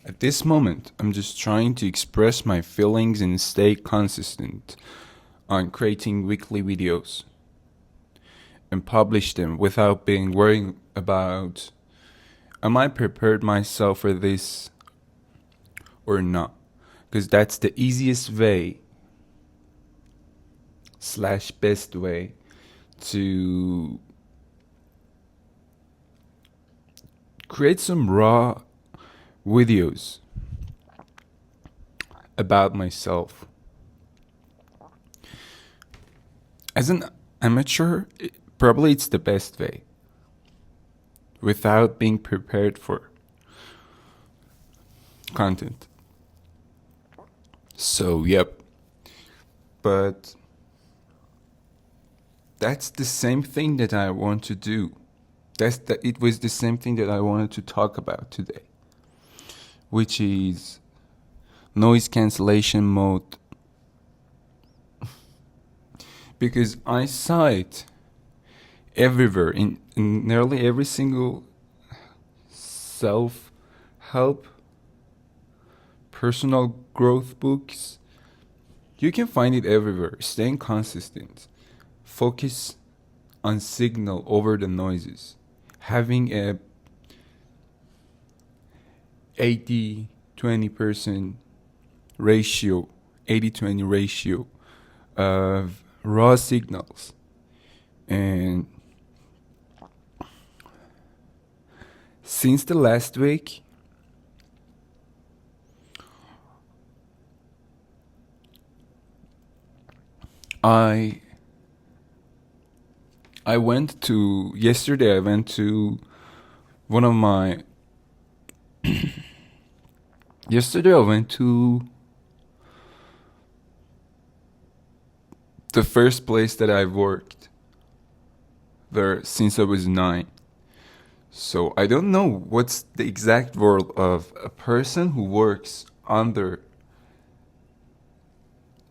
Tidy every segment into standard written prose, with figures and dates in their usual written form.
At this moment, I'm just trying to express my feelings and stay consistent on creating weekly videos and publish them without being worried about am I prepared myself for this or not? Because that's the easiest way slash best way to create some raw videos about myself. As an amateur, probably it's the best way without being prepared for content. So, yep. But that's the same thing that I want to do. It was the same thing that I wanted to talk about today, which is noise cancellation mode. Because I saw it everywhere in nearly every single self-help, personal growth books. You can find it everywhere. Staying consistent. Focus on signal over the noises. Having a 80-20% ratio, 80-20 ratio of raw signals. And since the last week, I went to yesterday. I went to one of my yesterday. I went to the first place that I've worked there since I was 9. So I don't know what's the exact word of a person who works under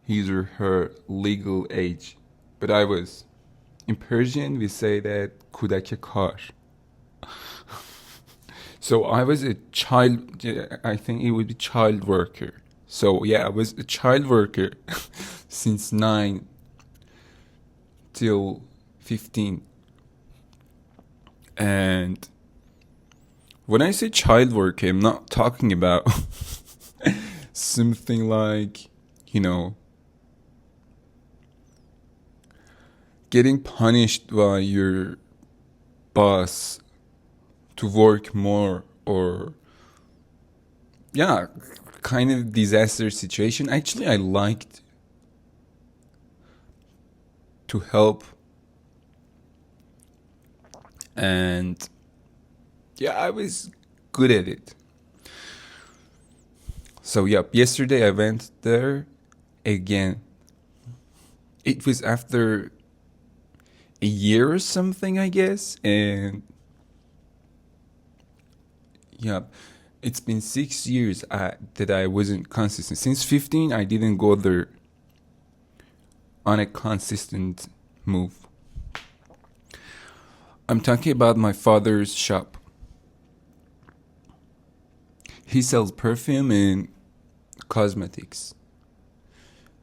his or her legal age. But I was. In Persian, we say that kudake kar. So I was a child, I think it would be child worker. So yeah, I was a child worker since 9 till 15. And when I say child worker, I'm not talking about something like, getting punished by your boss to work more, or kind of disaster situation. Actually, I liked to help, and I was good at it. So yesterday I went there again. It was after a year or something, I guess, and it's been 6 years that I wasn't consistent. Since 15, I didn't go there on a consistent move. I'm talking about my father's shop. He sells perfume and cosmetics.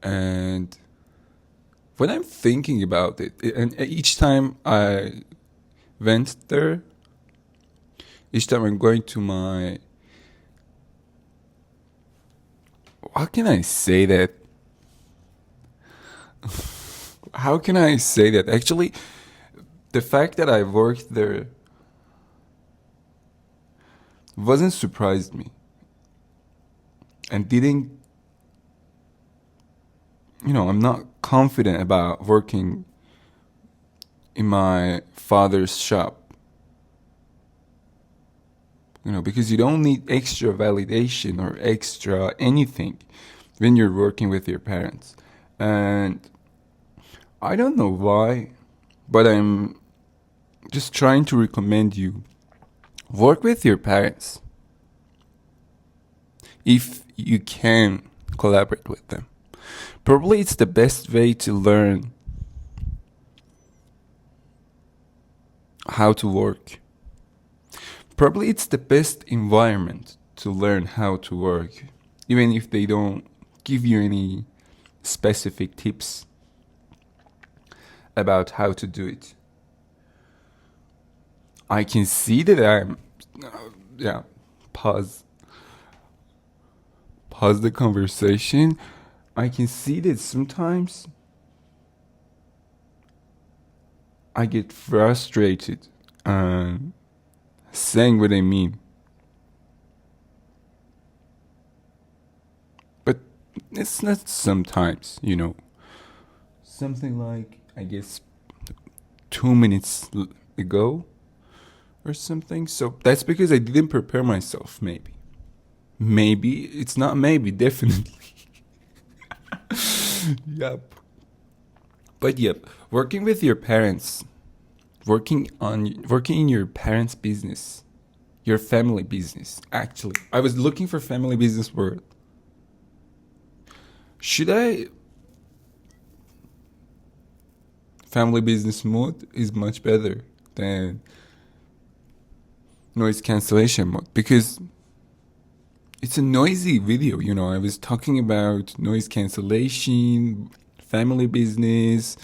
And when I'm thinking about it, and each time I went there, each time I'm going to my... How can I say that? How can I say that? Actually, the fact that I worked there wasn't surprised me. And didn't... I'm not confident about working in my father's shop. Because you don't need extra validation or extra anything when you're working with your parents. And I don't know why, but I'm just trying to recommend you work with your parents if you can collaborate with them. Probably it's the best way to learn how to work. Probably it's the best environment to learn how to work, even if they don't give you any specific tips about how to do it. I can see that I'm, yeah, pause, pause the conversation. I can see that sometimes I get frustrated saying what I mean. But it's not sometimes, Something like, I guess, 2 minutes ago or something. So that's because I didn't prepare myself, maybe. Maybe. It's not maybe, definitely. Yep. But yep, working with your parents, working in your parents' business, your family business. Actually, I was looking for family business word. Should I? Family business mode is much better than noise cancellation mode because it's a noisy video. I was talking about noise cancellation, family business,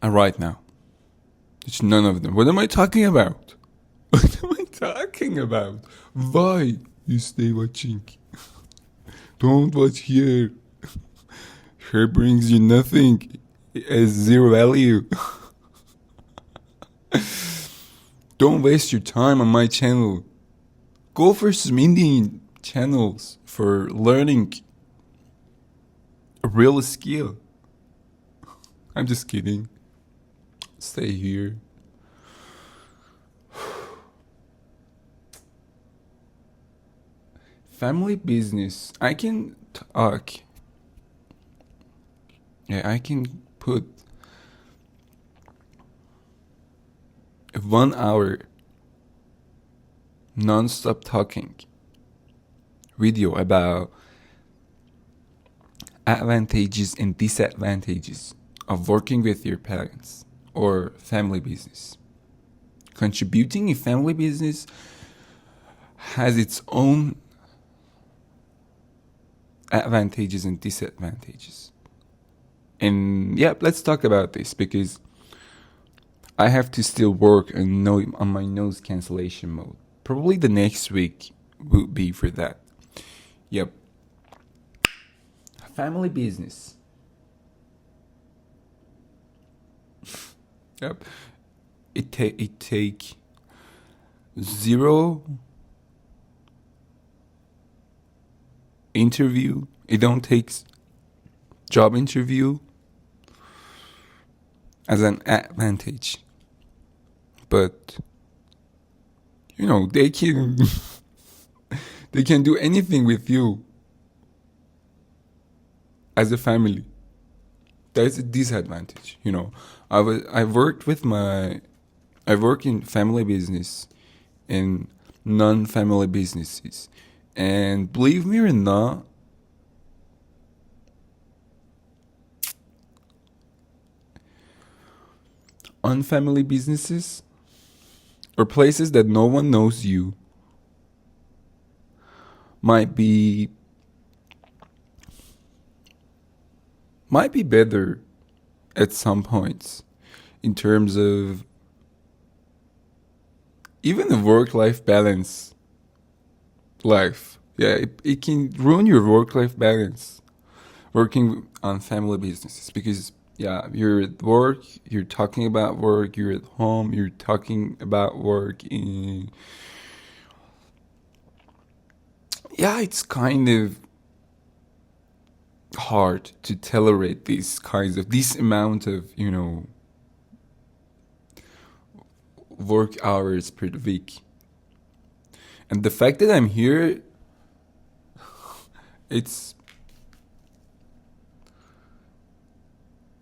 and right now, it's none of them. What am I talking about? What am I talking about? Why you stay watching? Don't watch here. Here brings you nothing. It has zero value. Don't waste your time on my channel. Go for some Indian channels for learning a real skill. I'm just kidding. Stay here. Family business. I can talk. Yeah, I can put 1 hour non-stop talking video about advantages and disadvantages of working with your parents or family business. Contributing in family business has its own advantages and disadvantages. And yeah, let's talk about this because I have to still work on my noise cancellation mode. Probably the next week will be for that. Yep. Family business. Yep. It take zero interview. It don't take job interview as an advantage. But they can they can do anything with you as a family. That's a disadvantage. I work in family business and non-family businesses, and believe me or not, unfamily businesses or places that no one knows you might be better at some points in terms of even the work-life balance. Yeah, it can ruin your work-life balance working on family businesses because yeah, you're at work, you're talking about work, you're at home, you're talking about work. Yeah, it's kind of hard to tolerate this amount of, work hours per week. And the fact that I'm here, it's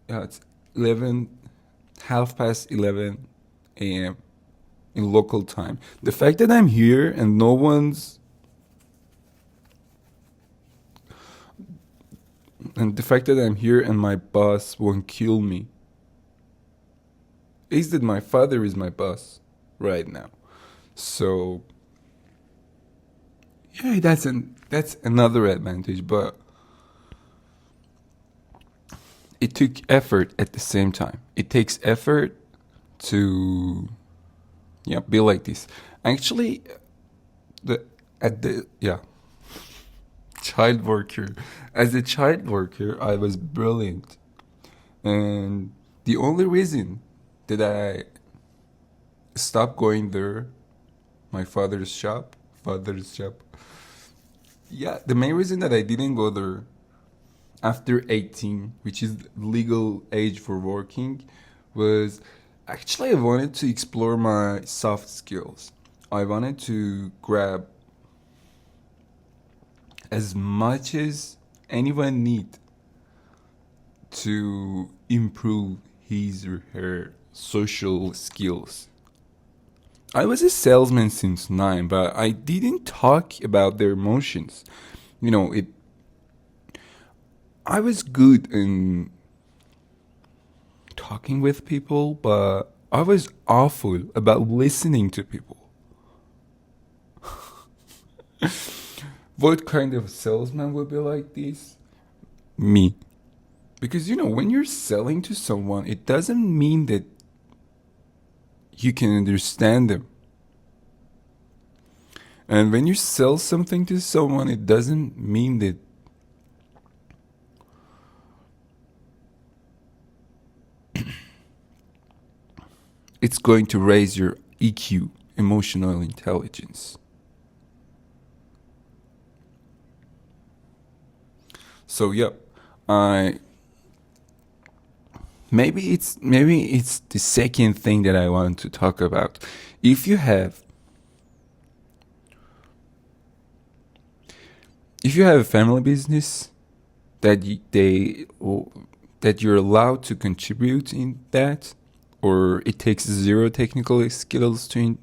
11, 11:30 a.m. in local time. The fact that I'm here and the fact that I'm here and my boss won't kill me is that my father is my boss right now. So Okay, that's another advantage, but it took effort at the same time. It takes effort to be like this. Actually, the at the child worker. As a child worker, I was brilliant, and the only reason that I stopped going there, my father's shop. Yeah, the main reason that I didn't go there after 18, which is legal age for working, was actually I wanted to explore my soft skills. I wanted to grab as much as anyone need to improve his or her social skills. I was a salesman since 9, but I didn't talk about their emotions. You know, it I was good in talking with people, but I was awful about listening to people. What kind of salesman would be like this? Me. Because when you're selling to someone, it doesn't mean that you can understand them. And when you sell something to someone, it doesn't mean that it's going to raise your EQ, emotional intelligence. So I maybe it's the second thing that I want to talk about. If you have a family business that that you're allowed to contribute in that, or it takes zero technical skills to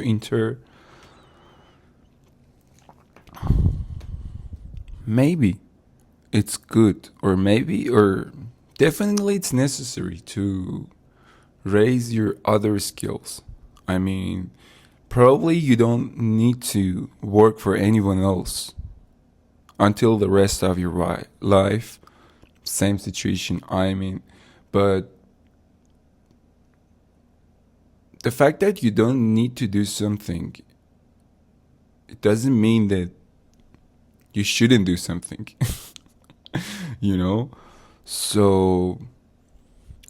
enter, maybe it's good, or definitely it's necessary to raise your other skills. I mean, probably you don't need to work for anyone else until the rest of your life. Same situation, I mean, but the fact that you don't need to do something, it doesn't mean that you shouldn't do something. you know? So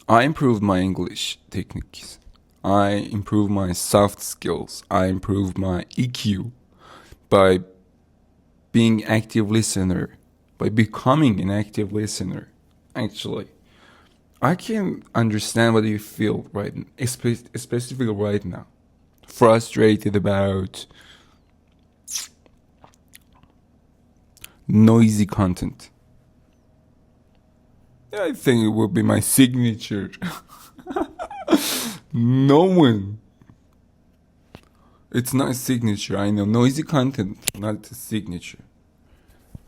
I improved my English techniques. I improved my soft skills. I improved my EQ by being active listener, by becoming an active listener. Actually, I can understand what you feel right, especially right now. Frustrated about noisy content. I think it would be my signature. No one. It's not a signature. I know noisy content, not a signature.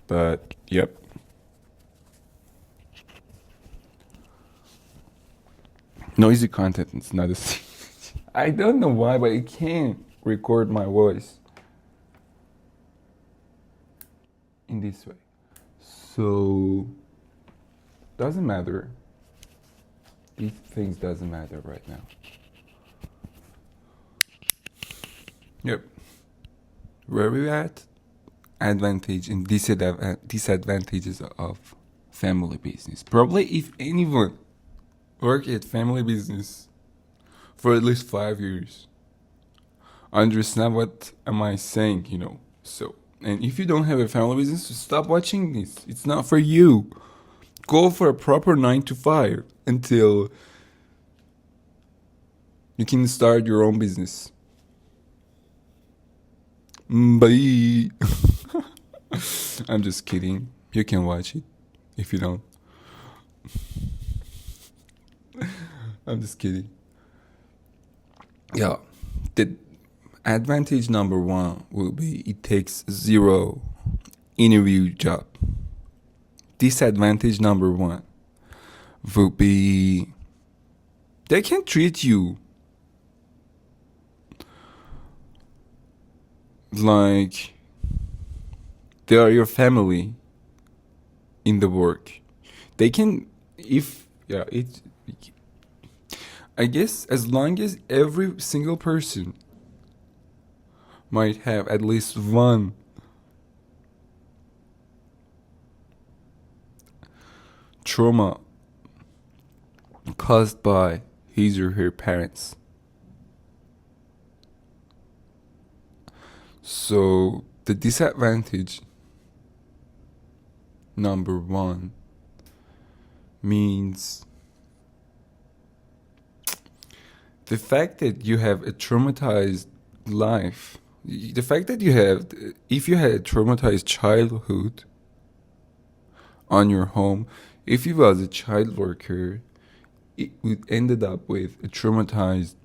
But yep. Noisy content is not a signature. I don't know why, but it can't record my voice in this way. So doesn't matter. These things doesn't matter right now. Yep. Where we at? Advantage and disadvantages of family business. Probably if anyone work at family business for at least 5 years, understand what am I saying. So, and if you don't have a family business, stop watching this. It's not for you. Go for a proper 9 to 5 until you can start your own business. Bye. I'm just kidding. You can watch it if you don't. I'm just kidding. Yeah. The advantage number 1 will be it takes zero interview job. Disadvantage number 1 will be they can treat you like They are your family in the work. They can, if, yeah, it, I guess as long as every single person might have at least one trauma caused by his or her parents. So the disadvantage number one means the fact that you have a traumatized life, the fact that you have, if you had a traumatized childhood on your home, if you was a child worker, it would ended up with a traumatized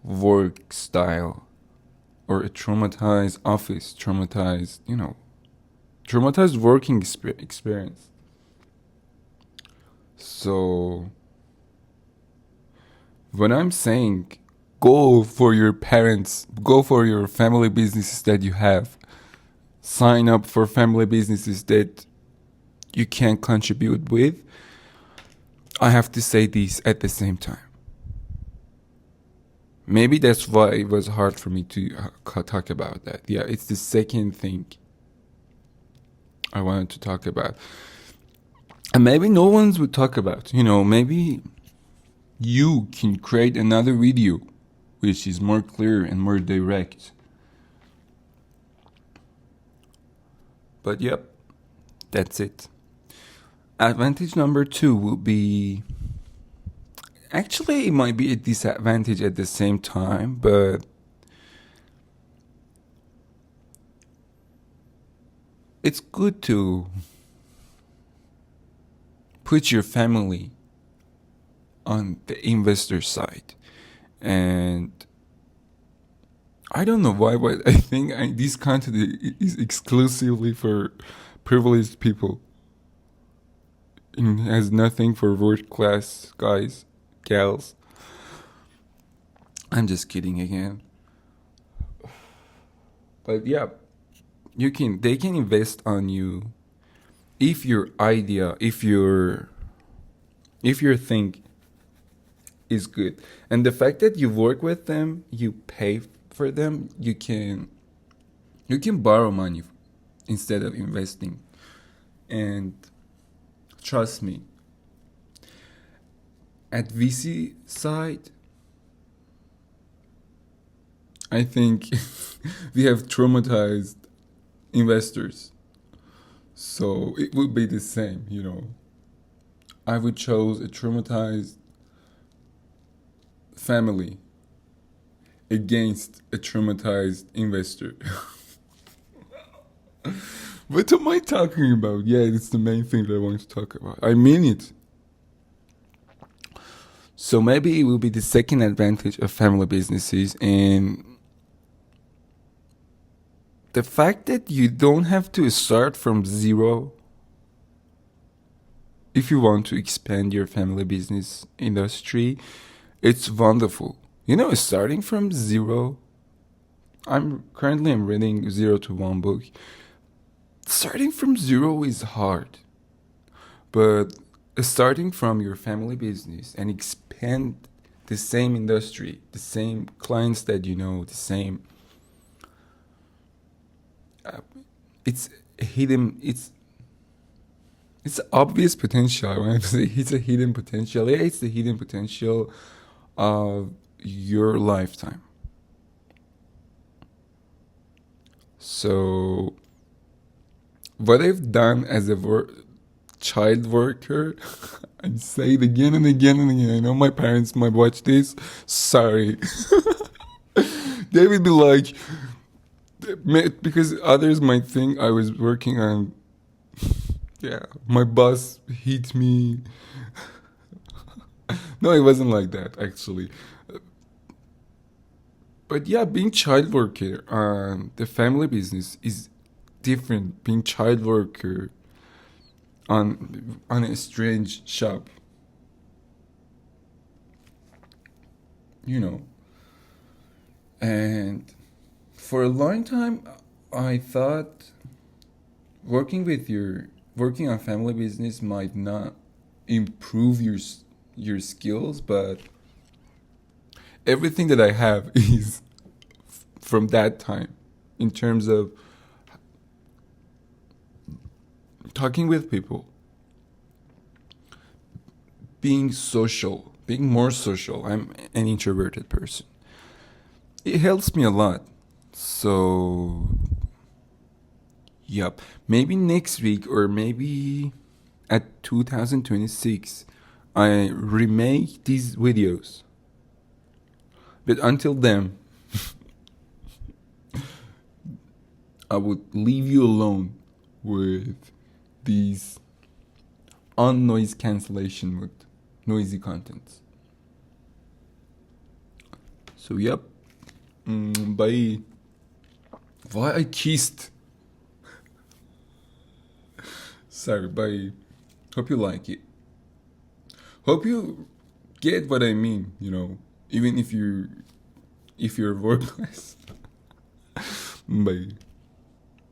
work style or a traumatized office, traumatized, traumatized working experience. So when I'm saying go for your parents, go for your family businesses that you have, sign up for family businesses that you can contribute with, I have to say these at the same time. Maybe that's why it was hard for me to talk about that. Yeah, it's the second thing I wanted to talk about. And maybe no one's would talk about. Maybe you can create another video which is more clear and more direct. But yep, that's it. Advantage number two will be, actually it might be a disadvantage at the same time, but it's good to put your family on the investor side. And I don't know why, but I think this content is exclusively for privileged people. It has nothing for working class guys, gals. I'm just kidding again. But yeah, they can invest on you if your idea, if your thing is good. And the fact that you work with them, you pay for them, you can borrow money instead of investing. And trust me, at VC side, I think we have traumatized investors. So it would be the same, I would choose a traumatized family against a traumatized investor. What am I talking about? Yeah, it's the main thing that I want to talk about. I mean it. So maybe it will be the second advantage of family businesses, and the fact that you don't have to start from zero if you want to expand your family business industry. It's wonderful. Starting from zero. I'm reading 0 to 1 book. Starting from zero is hard, but starting from your family business and expand the same industry, the same clients that the same. It's hidden. It's obvious potential. I want to say it's a hidden potential. Yeah, it's the hidden potential of your lifetime. So what I've done as a child worker, I say it again and again and again. I know my parents might watch this. Sorry. They would be like, because others might think I was working on, yeah, my boss hit me. No, it wasn't like that, actually. But yeah, being child worker on the family business is different. Being child worker on a strange shop, and for a long time I thought working on family business might not improve your skills, but everything that I have is from that time in terms of talking with people, being social, being more social. I'm an introverted person. It helps me a lot. So, yep. Maybe next week or maybe at 2026, I remake these videos. But until then, I would leave you alone with these on noise cancellation with noisy contents. So, yep. Bye. Why I kissed? Sorry, bye. Hope you like it. Hope you get what I mean, even if you're worthless. Bye.